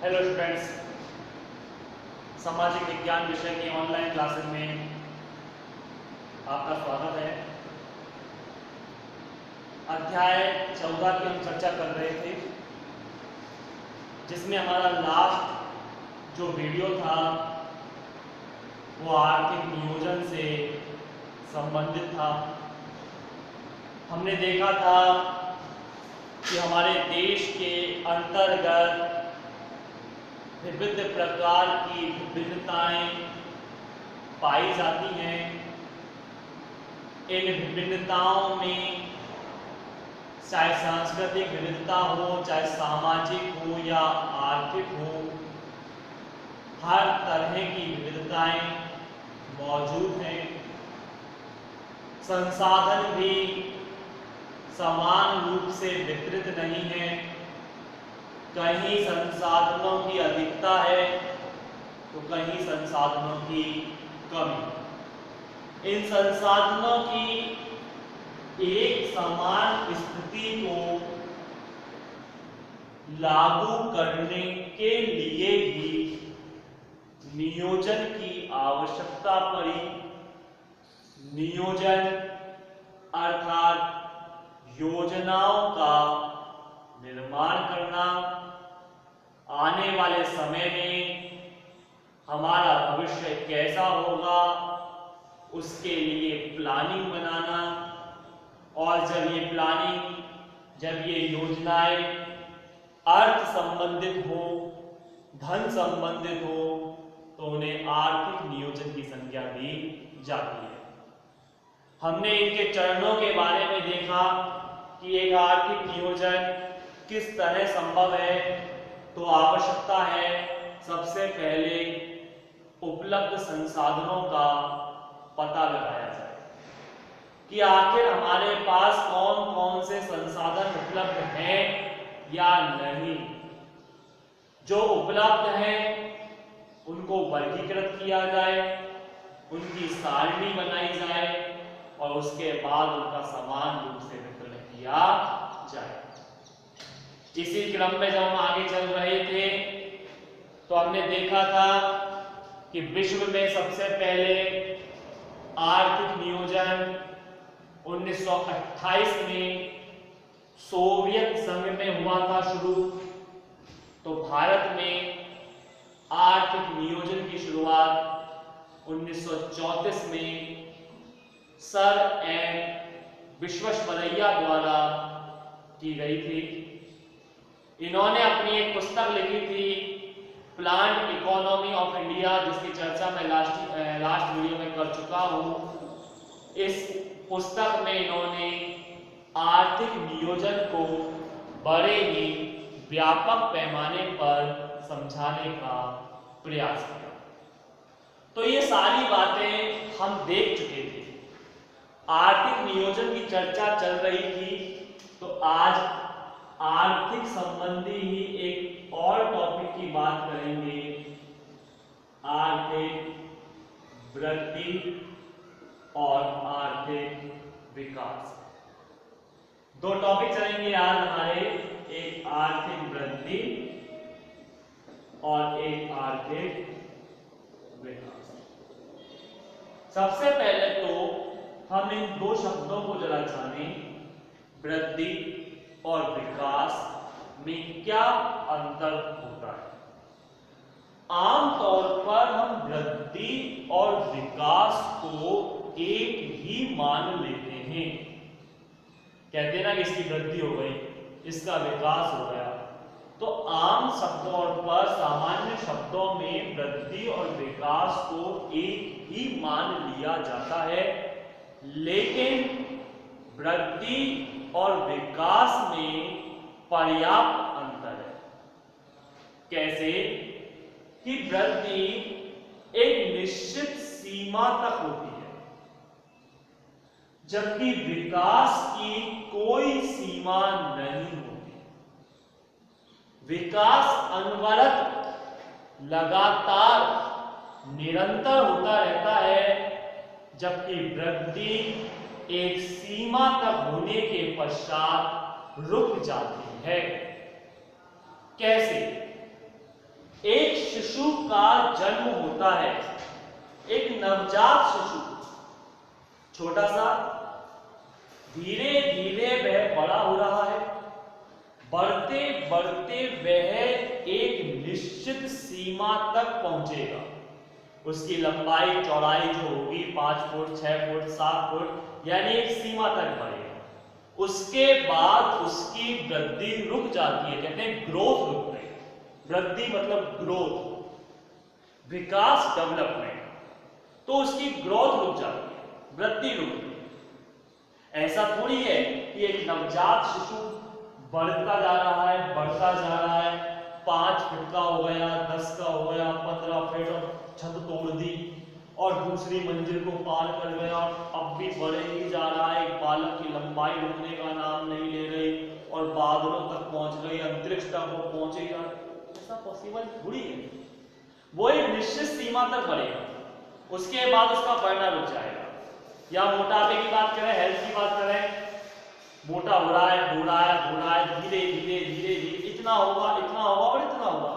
Hello students, सामाजिक विज्ञान विषय की ऑनलाइन क्लासेस में आपका स्वागत है। अध्याय 14 की हम चर्चा कर रहे थे, जिसमें हमारा लास्ट जो वीडियो था वो आर्थिक नियोजन से संबंधित था। हमने देखा था कि हमारे देश के अंतर्गत विविध प्रकार की विभिन्नताएं पाई जाती हैं। इन विभिन्नताओं में चाहे सांस्कृतिक विविधता हो, चाहे सामाजिक हो या आर्थिक हो, हर तरह की विविधताएं मौजूद हैं। संसाधन भी समान रूप से वितरित नहीं है। कहीं संसाधनों की अधिकता है तो कहीं संसाधनों की कमी। इन संसाधनों की एक समान स्थिति को लागू करने के लिए ही नियोजन की आवश्यकता पड़ी। नियोजन अर्थात योजनाओं का निर्माण करना, आने वाले समय में हमारा भविष्य कैसा होगा उसके लिए प्लानिंग बनाना, और जब ये योजनाएं अर्थ संबंधित हो, धन संबंधित हो, तो उन्हें आर्थिक नियोजन की संज्ञा दी जाती है। हमने इनके चरणों के बारे में देखा कि एक आर्थिक नियोजन किस तरह संभव है। तो आवश्यकता है सबसे पहले उपलब्ध संसाधनों का पता लगाया जाए कि आखिर हमारे पास कौन कौन से संसाधन उपलब्ध हैं या नहीं। जो उपलब्ध हैं उनको वर्गीकृत किया जाए, उनकी सारणी बनाई जाए और उसके बाद उनका समान रूप से वितरण किया जाए। इसी क्रम में जब हम आगे चल रहे थे तो हमने देखा था कि विश्व में सबसे पहले आर्थिक नियोजन 1928 में सोवियत संघ में हुआ था शुरू। तो भारत में आर्थिक नियोजन की शुरुआत 1934 में सर एम विश्वेश्वरैया द्वारा की गई थी। इन्होंने अपनी एक पुस्तक लिखी थी, प्लान्ड इकोनॉमी ऑफ इंडिया, जिसकी चर्चा मैं लास्ट वीडियो में कर चुका हूं। इस पुस्तक में इन्होंने आर्थिक नियोजन को बड़े ही व्यापक पैमाने पर समझाने का प्रयास किया। तो ये सारी बातें हम देख चुके थे। आर्थिक नियोजन की चर्चा चल रही थी, तो आज आर्थिक संबंधी ही एक और टॉपिक की बात करेंगे, आर्थिक वृद्धि और आर्थिक विकास। दो टॉपिक चलेंगे आज हमारे, एक आर्थिक वृद्धि और एक आर्थिक विकास। सबसे पहले तो हम इन दो शब्दों को जरा जानें, वृद्धि और विकास में क्या अंतर होता है। आमतौर पर हम वृद्धि और विकास को एक ही मान लेते हैं। कहते हैं ना कि इसकी वृद्धि हो गई, इसका विकास हो गया। तो आम शब्दों पर, सामान्य शब्दों में वृद्धि और विकास को एक ही मान लिया जाता है। लेकिन वृद्धि और विकास में पर्याप्त अंतर है। कैसे कि वृद्धि एक निश्चित सीमा तक होती है, जबकि विकास की कोई सीमा नहीं होती। विकास अनवरत, लगातार, निरंतर होता रहता है, जबकि वृद्धि एक सीमा तक होने के पश्चात रुक जाती है। कैसे? एक शिशु का जन्म होता है, एक नवजात शिशु छोटा सा, धीरे धीरे वह बड़ा हो रहा है। बढ़ते बढ़ते वह एक निश्चित सीमा तक पहुंचेगा। उसकी लंबाई चौड़ाई जो होगी 5 फुट, 6 फुट, 7 फुट, यानी एक सीमा तक बढ़ेगा। उसके बाद उसकी वृद्धि रुक जाती है, कहते हैं ग्रोथ रुक गई। वृद्धि मतलब ग्रोथ, विकास, डेवलपमेंट। तो उसकी ग्रोथ रुक जाती है, वृद्धि रुक गई। ऐसा थोड़ी है कि एक नवजात शिशु बढ़ता जा रहा है, बढ़ता जा रहा है, 5 फीट का हो गया, 10 का हो गया, 15 फीट, और छत तोड़ दी और दूसरी मंजिल को पार कर गया, अब भी बढ़े ही जा रहा है। एक बालक की लंबाई रुकने का नाम नहीं ले रही और बादलों तक पहुंच गई, अंतरिक्ष तक वो पहुंचेगा। ऐसा पॉसिबल थोड़ी है। वो एक निश्चित सीमा तक बढ़ेगा, उसके बाद उसका बढ़ना रुक जाएगा। या मोटापे की बात करें, हेल्थ की बात करें, मोटा हो रहा है, हो रहा है, हो रहा है, धीरे धीरे धीरे धीरे इतना होगा, इतना होगा और इतना होगा।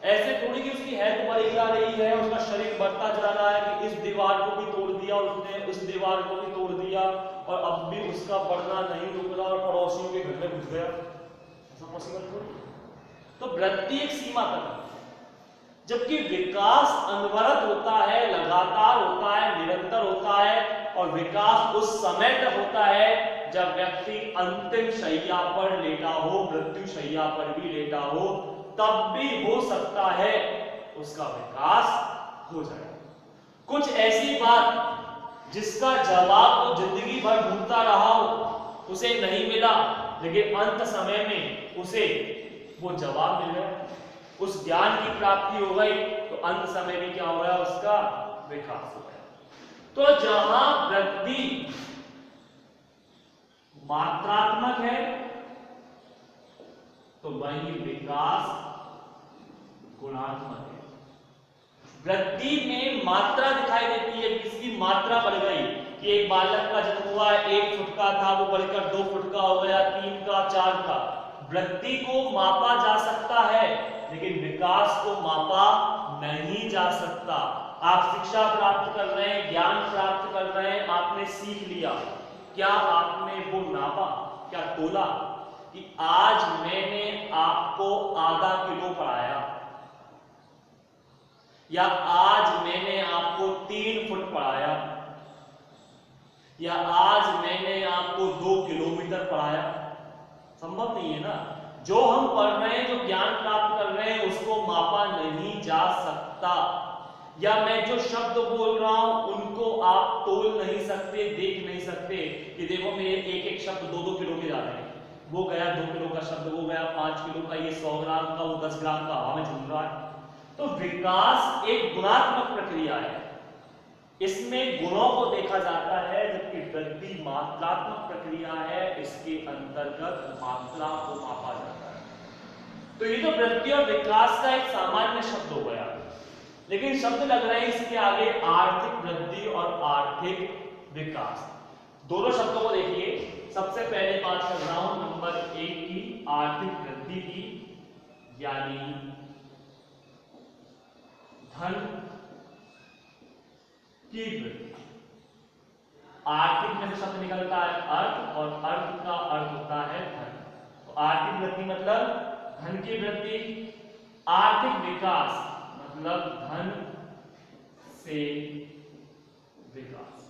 ऐसे थोड़ी कि उसकी हेल्थ बढ़ी जा रही है, उसका शरीर बढ़ता जा रहा है कि इस दीवार को भी तोड़ दिया उसने, उस दीवार को भी तोड़ दिया और अब भी उसका बढ़ना नहीं रुक रहा और पड़ोसियों के घर में घुस गया। ऐसा पॉसिबल थोड़ी। तो वृद्धि एक सीमा तक, जबकि विकास अनवरत होता है, लगातार होता है, निरंतर होता है। और विकास उस समय तक होता है जब व्यक्ति अंतिम शैया पर लेटा हो, मृत्यु शैया पर भी लेटा हो, तब भी हो सकता है उसका विकास हो जाए। कुछ ऐसी बात जिसका जवाब वो जिंदगी भर ढूंढता रहा हो, उसे नहीं मिला, लेकिन अंत समय में उसे वो जवाब मिल गया, उस ज्ञान की प्राप्ति हो गई, तो अंत समय में क्या हो गया, उसका विकास हो गया। तो जहां वृद्धि मात्रात्मक है तो वहीं विकास गुणात्मक है। वृद्धि में मात्रा दिखाई देती है, किसकी मात्रा बढ़ गई कि एक बालक का जन्म हुआ, 1 फुट का था, वो बढ़कर 2 फुट का हो गया, 3 का, 4 का। वृद्धि को मापा जा सकता है, लेकिन विकास को मापा नहीं जा सकता। आप शिक्षा प्राप्त कर रहे हैं, ज्ञान प्राप्त कर रहे हैं, आपने सीख लिया, क्या आपने वो नापा, क्या तोला कि आज मैंने आपको आधा किलो पढ़ाया या आज मैंने आपको 3 फुट पढ़ाया या आज मैंने आपको 2 किलोमीटर पढ़ाया? संभव नहीं है ना। जो हम पढ़ रहे हैं, जो ज्ञान प्राप्त कर रहे हैं, उसको मापा नहीं जा सकता। या मैं जो शब्द बोल रहा हूं उनको आप तोल नहीं सकते, देख नहीं सकते कि देखो मेरे एक एक शब्द 2-2 किलो के जा रहे हैं, वो गया 2 किलो का शब्द, वो गया 5 किलो का, ये 100 ग्राम का, वो 10 ग्राम का हवा में झूम रहा है। तो विकास एक गुणात्मक प्रक्रिया है, इसमें गुणों को देखा जाता है, जबकि वृद्धि मात्रात्मक प्रक्रिया है, इसके अंतर्गत मात्रा को मापा जाता है। तो ये तो वृद्धि और विकास का एक सामान्य शब्द हो गया, लेकिन शब्द लग रहे हैं इसके आगे आर्थिक वृद्धि और आर्थिक विकास। दोनों शब्दों को देखिए। सबसे पहले बात कर रहा हूं नंबर 1 की, आर्थिक वृद्धि की, यानी धन की वृद्धि। आर्थिक में से शब्द निकलता है अर्थ, और अर्थ का अर्थ होता है धन। तो आर्थिक वृद्धि मतलब धन की वृद्धि, आर्थिक विकास मतलब धन से विकास।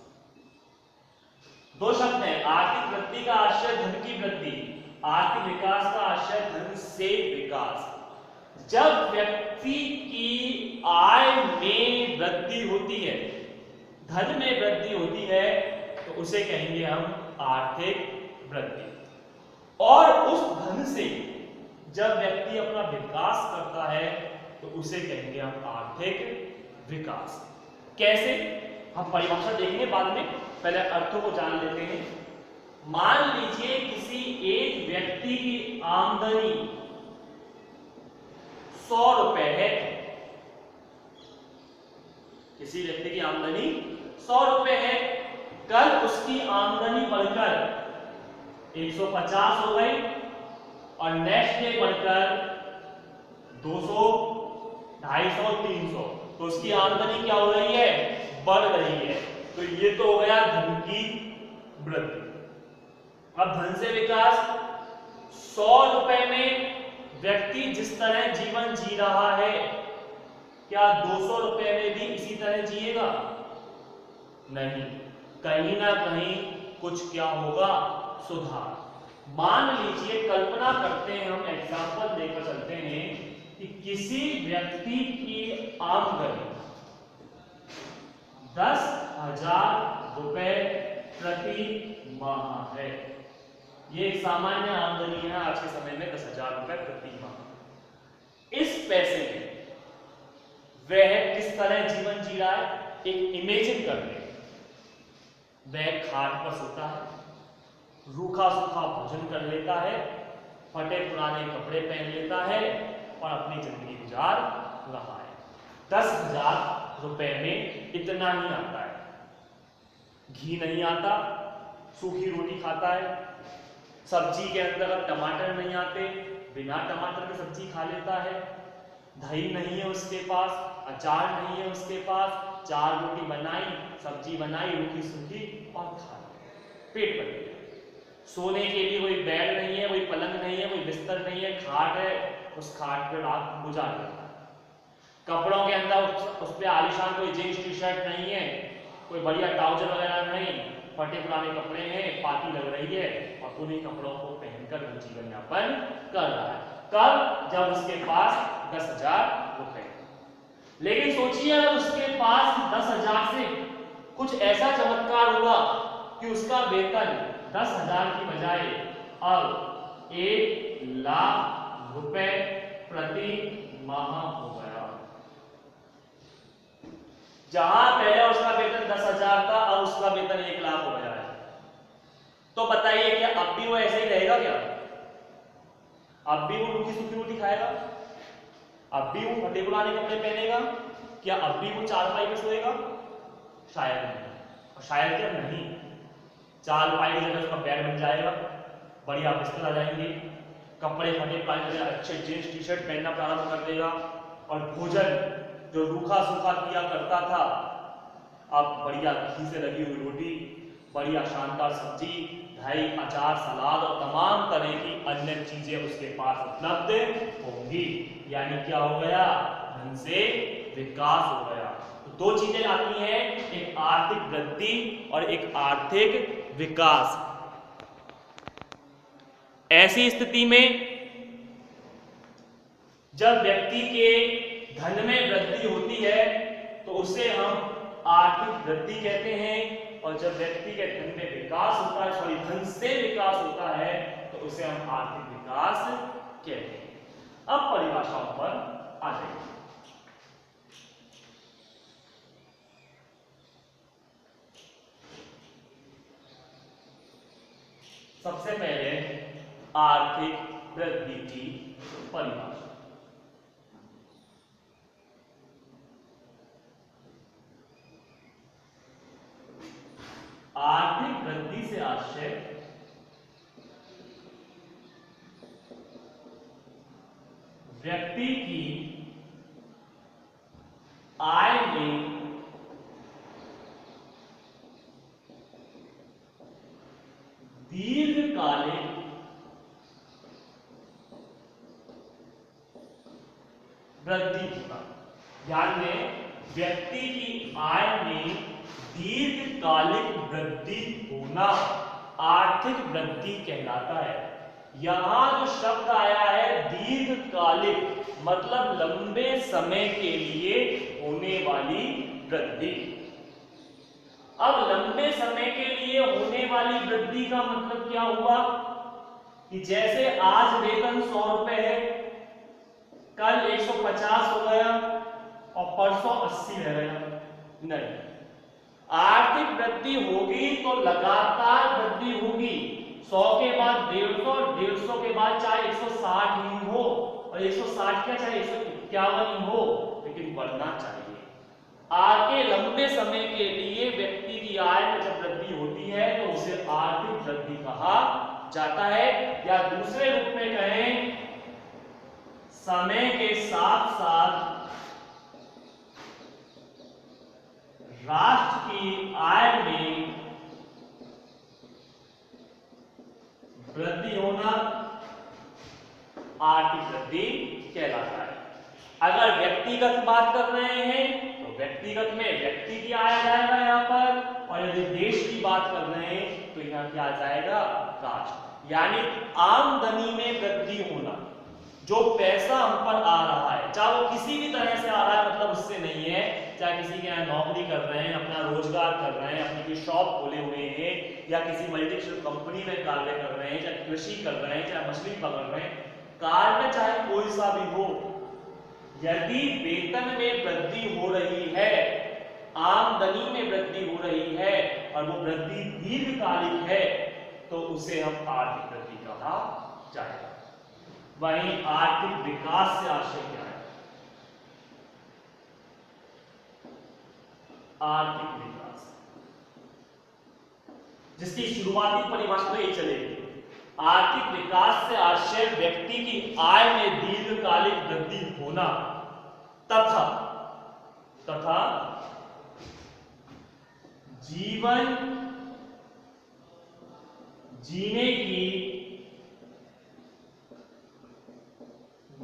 दो शब्द हैं। आर्थिक वृद्धि का आशय धन की वृद्धि, आर्थिक विकास का आशय धन से विकास। जब व्यक्ति की आय में वृद्धि होती है, धन में वृद्धि होती है, तो उसे कहेंगे हम आर्थिक वृद्धि। और उस धन से जब व्यक्ति अपना विकास करता है तो उसे कहेंगे हम आर्थिक विकास। कैसे, हम परिभाषा देखेंगे बाद में, पहले अर्थों को जान लेते हैं। मान लीजिए किसी एक व्यक्ति की आमदनी 100 रुपए है, किसी व्यक्ति की आमदनी 100 रुपए है, कल उसकी आमदनी बढ़कर 150 हो गई और नेक्स्ट डे बढ़कर 200 250, 300, तो उसकी आमदनी क्या हो रही है, बढ़ रही है। तो ये तो हो गया धन की वृद्धि। अब धन से विकास, 100 रुपए में व्यक्ति जिस तरह जीवन जी रहा है, क्या 200 रुपए में भी इसी तरह जिएगा? नहीं, कहीं ना कहीं कुछ क्या होगा, सुधार। मान लीजिए, कल्पना करते हैं, हम एग्जांपल देकर चलते हैं कि किसी व्यक्ति की आमदनी 10,000 रुपए प्रति माह है। ये एक सामान्य आमदनी है आज के समय में, 10,000 रुपए प्रति माह। इस पैसे में वह किस तरह जीवन जी रहा है, एक इमेजिन कर ले। वह खाट पर सोता है, रूखा सूखा भोजन कर लेता है, फटे पुराने कपड़े पहन लेता है और अपनी जिंदगी गुजार रहा है। 10,000 रुपए में इतना ही आता है। घी नहीं आता, सूखी रोटी खाता है, सब्जी के अंदर टमाटर नहीं आते, बिना टमाटर के सब्जी खा लेता है, दही नहीं है उसके पास, अचार नहीं है उसके पास, 4 रोटी बनाई, सब्जी बनाई रूखी सूखी और खा ली, पेट भर गया। सोने के लिए कोई बेड नहीं है, कोई पलंग नहीं है, कोई बिस्तर नहीं है, खाट है, उस खाट पर रात गुजार लेता है। कपड़ों के अंदर उस पर आलिशान कोई जींस टी शर्ट नहीं है, कोई बढ़िया ट्राउजर वगैरह नहीं, फटे पुराने कपड़े हैं, पार्टी लग रही है और उन्हीं कपड़ों को पहनकर वो जीवन यापन कर रहा है। कब? जब उसके पास 10,000 रुपए। लेकिन सोचिए, अगर उसके पास 10,000 से कुछ ऐसा चमत्कार हुआ कि उसका वेतन 10,000 की बजाय अब 1,00,000 रुपए प्रति माह हो गया। जहां पहले उसका वेतन 10,000 था, अब उसका वेतन 1,00,000 हो गया है। तो बताइए, क्या अब भी वो ऐसे ही रहेगा क्या? अब भी वो रूखी सूखी रोटी खाएगा? अब भी वो फटे पुराने कपड़े पहनेगा? क्या अब भी वो चारपाई पर सोएगा? शायद नहीं। और शायद क्या नहीं, चारपाई की जगह उसका बेड बन जाएगा, बढ़िया बिस्तर आ जाएंगे, कपड़े फटे पुराने अच्छे जींस टी शर्ट पहनना प्रारंभ कर देगा, और भोजन जो रूखा सूखा किया करता था, अब बढ़िया घी से लगी हुई रोटी, बढ़िया शानदार सब्जी, दही, अचार, सलाद और तमाम तरह की अन्य चीजें उसके पास उपलब्ध होंगी। यानी क्या हो गया? धन से विकास हो गया। तो 2 चीजें आती हैं, एक आर्थिक वृद्धि और एक आर्थिक विकास। ऐसी स्थिति में जब व्यक्ति के धन में वृद्धि होती है तो उसे हम आर्थिक वृद्धि कहते हैं, और जब व्यक्ति के धन में विकास होता है, सॉरी धन से विकास होता है, तो उसे हम आर्थिक विकास कहते हैं। अब परिभाषाओं पर आ जाइए। सबसे पहले आर्थिक वृद्धि की परिभाषा। आर्थिक वृद्धि से आशय व्यक्ति की आय में दीर्घकालिक वृद्धि होना। ध्यान दें, व्यक्ति की आय में दीर्घकालिक वृद्धि होना आर्थिक वृद्धि कहलाता है। यहां जो शब्द आया है दीर्घकालिक, मतलब लंबे समय के लिए होने वाली वृद्धि। अब लंबे समय के लिए होने वाली वृद्धि का मतलब क्या हुआ कि जैसे आज वेतन 100 रुपए है, कल 150 हो गया और परसों 80 रह गया। नहीं, आर्थिक वृद्धि होगी तो लगातार वृद्धि होगी। 100 के बाद 150, 150 के बाद चाहे 160 ही हो, और 160 क्या चाहे 151 ही हो, लेकिन बढ़ना चाहिए। आगे लंबे समय के लिए व्यक्ति की आय में जब वृद्धि होती है तो उसे आर्थिक वृद्धि कहा जाता है, या दूसरे रूप में कहें, समय के साथ साथ राष्ट्र की आय में वृद्धि होना आर्थिक वृद्धि कहलाता है। अगर व्यक्तिगत बात कर रहे हैं तो व्यक्तिगत में व्यक्ति की आय आ जाएगा यहाँ पर, और यदि देश की बात कर रहे हैं तो यहाँ क्या आ जाएगा, राष्ट्र। यानी आमदनी में वृद्धि होना, जो पैसा हम पर आ रहा है, चाहे वो किसी भी तरह से आ रहा है, मतलब उससे नहीं है, चाहे किसी के यहाँ नौकरी कर रहे हैं, अपना रोजगार कर रहे हैं, अपनी कोई शॉप खोले हुए हैं, या किसी मल्टीनेशनल कंपनी में कार्य कर रहे हैं, चाहे कृषि कर रहे हैं, चाहे मछली पकड़ रहे हैं, कार्य चाहे कोई सा भी हो, यदि वेतन में वृद्धि हो रही है, आमदनी में वृद्धि हो रही है, और वो वृद्धि दीर्घकालिक है, तो उसे हम आर्थिक वृद्धि कहा जाएगा। वहीं आर्थिक विकास से आशय क्या है? आर्थिक विकास, जिसकी शुरुआती परिभाषा में चलेगी, आर्थिक विकास से आशय व्यक्ति की आय में दीर्घकालिक वृद्धि होना तथा जीवन जीने की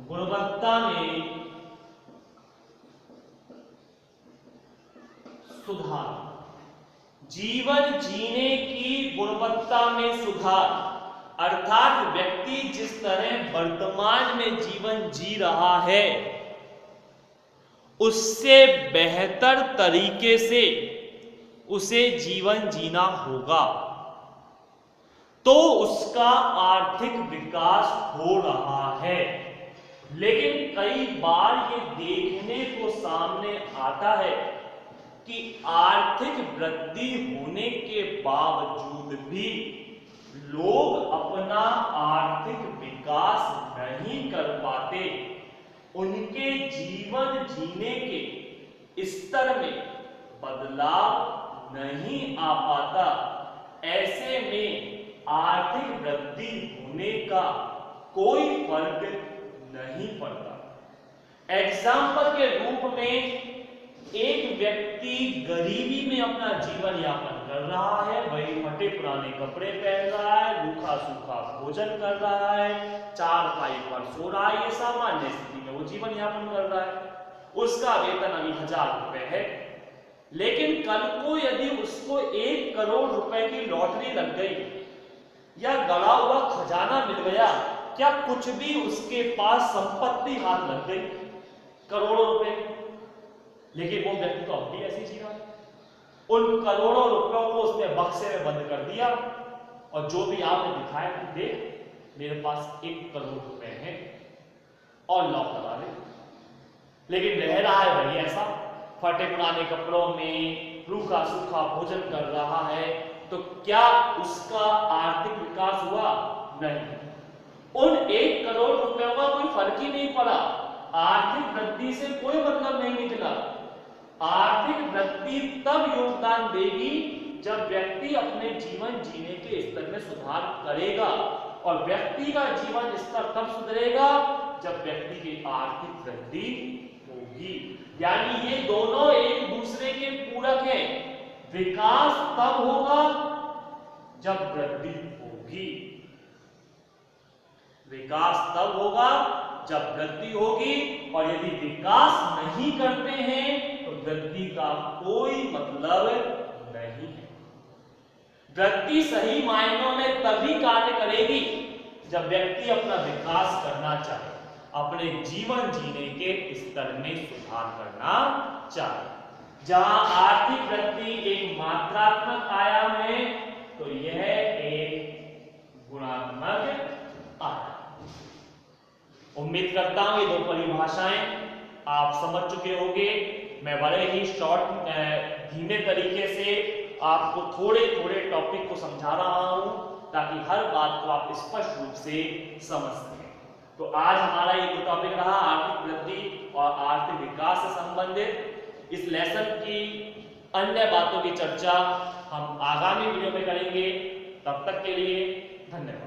गुणवत्ता में सुधार, जीवन जीने की गुणवत्ता में सुधार, अर्थात व्यक्ति जिस तरह वर्तमान में जीवन जी रहा है उससे बेहतर तरीके से उसे जीवन जीना होगा, तो उसका आर्थिक विकास हो रहा है। लेकिन कई बार ये देखने को सामने आता है कि आर्थिक वृद्धि होने के बावजूद भी लोग अपना आर्थिक विकास नहीं कर पाते, उनके जीवन जीने के स्तर में बदलाव नहीं आ पाता। ऐसे में आर्थिक वृद्धि होने का कोई फर्क नहीं पड़ता। एग्जाम्पल के रूप में एक व्यक्ति गरीबी में अपना जीवन यापन कर रहा है, वही फटे पुराने कपड़े पहन रहा है, रूखा सूखा भोजन कर रहा है, चारपाई पर सो रहा है, ये सामान्य स्थिति में वो जीवन यापन कर रहा है। उसका वेतन अभी 1000 रुपए है, लेकिन कल को यदि उसको 1 करोड़ रुपए की लॉटरी लग गई या गड़ा हुआ खजाना मिल गया, क्या कुछ भी उसके पास संपत्ति हाथ लग गई करोड़ों रुपए, लेकिन वो व्यक्ति तो अब भी ऐसे जी रहा है। उन करोड़ों रुपयों को उसने बक्से में बंद कर दिया, और जो भी आपने दिखाया कि देख मेरे पास 1 करोड़ रुपए हैं और लॉक लगा ले, लेकिन रह रहा है वही ऐसा, फटे पुराने कपड़ों में रूखा सूखा भोजन कर रहा है। तो क्या उसका आर्थिक विकास हुआ? नहीं। उन 1 करोड़ रुपयों का कोई फर्क ही नहीं पड़ा, आर्थिक वृद्धि से कोई मतलब नहीं निकला। आर्थिक वृद्धि तब योगदान देगी जब व्यक्ति अपने जीवन जीने के स्तर में सुधार करेगा, और व्यक्ति का जीवन स्तर तब सुधरेगा जब व्यक्ति की आर्थिक वृद्धि होगी। यानी ये दोनों एक दूसरे के पूरक हैं। विकास तब होगा जब वृद्धि होगी, विकास तब होगा जब वृद्धि होगी, और यदि विकास नहीं करते हैं तो वृद्धि का कोई मतलब नहीं है। वृद्धि सही मायनों में तभी कार्य करेगी जब व्यक्ति अपना विकास करना चाहे, अपने जीवन जीने के स्तर में सुधार करना चाहे। जहां आर्थिक वृद्धि एक मात्रात्मक आयाम है, तो यह एक गुणात्मक आयाम। उम्मीद करता हूं ये 2 परिभाषाएं आप समझ चुके होंगे। मैं बड़े ही शॉर्ट धीमे तरीके से आपको थोड़े थोड़े टॉपिक को समझा रहा हूं, ताकि हर बात को आप स्पष्ट रूप से समझ सकें। तो आज हमारा ये जो टॉपिक रहा आर्थिक वृद्धि और आर्थिक विकास से संबंधित, इस लेसन की अन्य बातों की चर्चा हम आगामी वीडियो में करेंगे। तब तक के लिए धन्यवाद।